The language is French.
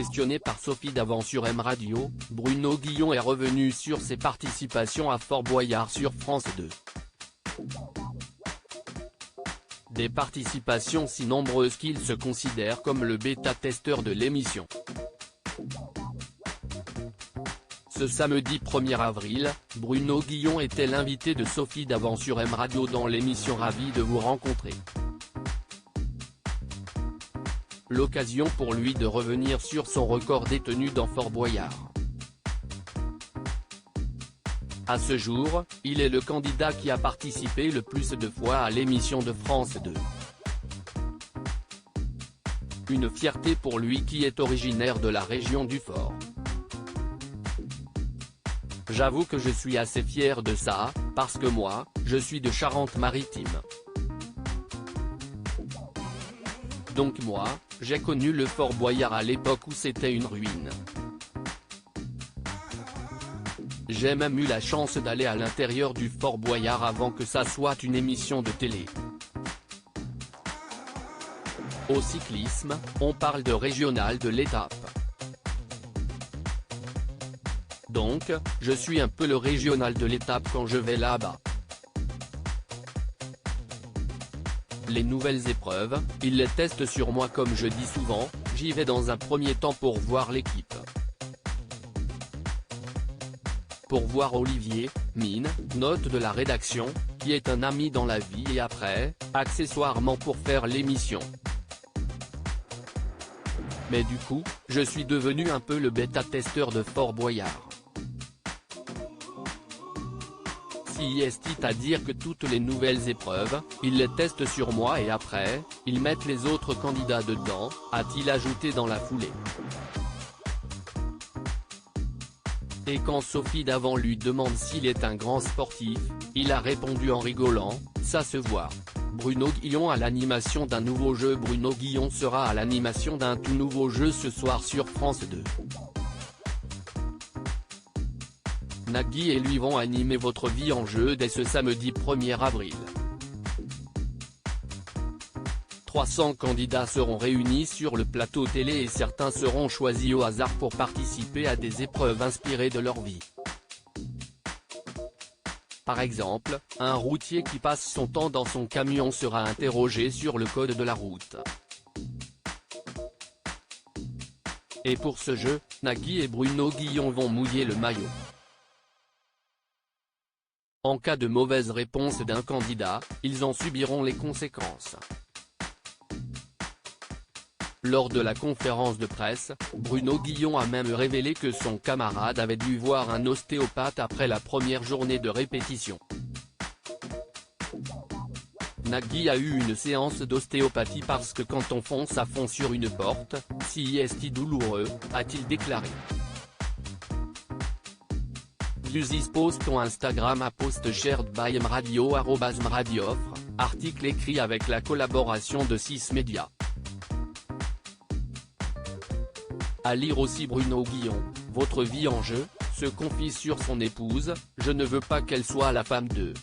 questionné par Sophie Davant sur M Radio, Bruno Guillon est revenu sur ses participations à Fort Boyard sur France 2. Des participations si nombreuses qu'il se considère comme le bêta-testeur de l'émission. Ce samedi 1er avril, Bruno Guillon était l'invité de Sophie Davant sur M Radio dans l'émission Ravi de vous rencontrer. L'occasion pour lui de revenir sur son record détenu dans Fort Boyard. À ce jour, il est le candidat qui a participé le plus de fois à l'émission de France 2. Une fierté pour lui qui est originaire de la région du Fort. J'avoue que je suis assez fier de ça, parce que moi, je suis de Charente-Maritime. Donc moi, j'ai connu le Fort Boyard à l'époque où c'était une ruine. J'ai même eu la chance d'aller à l'intérieur du Fort Boyard avant que ça soit une émission de télé. Au cyclisme, on parle de régional de l'étape. Donc, je suis un peu le régional de l'étape quand je vais là-bas. Les nouvelles épreuves, ils les testent sur moi comme je dis souvent, j'y vais dans un premier temps pour voir l'équipe. Pour voir Olivier, Mine, note de la rédaction, qui est un ami dans la vie et après, accessoirement pour faire l'émission. Mais du coup, je suis devenu un peu le bêta-testeur de Fort Boyard. Si est à dire que toutes les nouvelles épreuves, ils les testent sur moi et après, ils mettent les autres candidats dedans, a-t-il ajouté dans la foulée. Et quand Sophie Davant lui demande s'il est un grand sportif, il a répondu en rigolant, ça se voit. Bruno Guillon à l'animation d'un nouveau jeu. Bruno Guillon sera à l'animation d'un tout nouveau jeu ce soir sur France 2. Nagui et lui vont animer Votre vie en jeu dès ce samedi 1er avril. 300 candidats seront réunis sur le plateau télé et certains seront choisis au hasard pour participer à des épreuves inspirées de leur vie. Par exemple, un routier qui passe son temps dans son camion sera interrogé sur le code de la route. Et pour ce jeu, Nagui et Bruno Guillon vont mouiller le maillot. En cas de mauvaise réponse d'un candidat, ils en subiront les conséquences. Lors de la conférence de presse, Bruno Guillon a même révélé que son camarade avait dû voir un ostéopathe après la première journée de répétition. Nagui a eu une séance d'ostéopathie parce que quand on fonce à fond sur une porte, si est douloureux, a-t-il déclaré. Glusis post ton Instagram à post shared by mradio @mradioffre, article écrit avec la collaboration de 6 médias. À lire aussi Bruno Guillon, Votre vie en jeu, se confie sur son épouse, je ne veux pas qu'elle soit la femme de.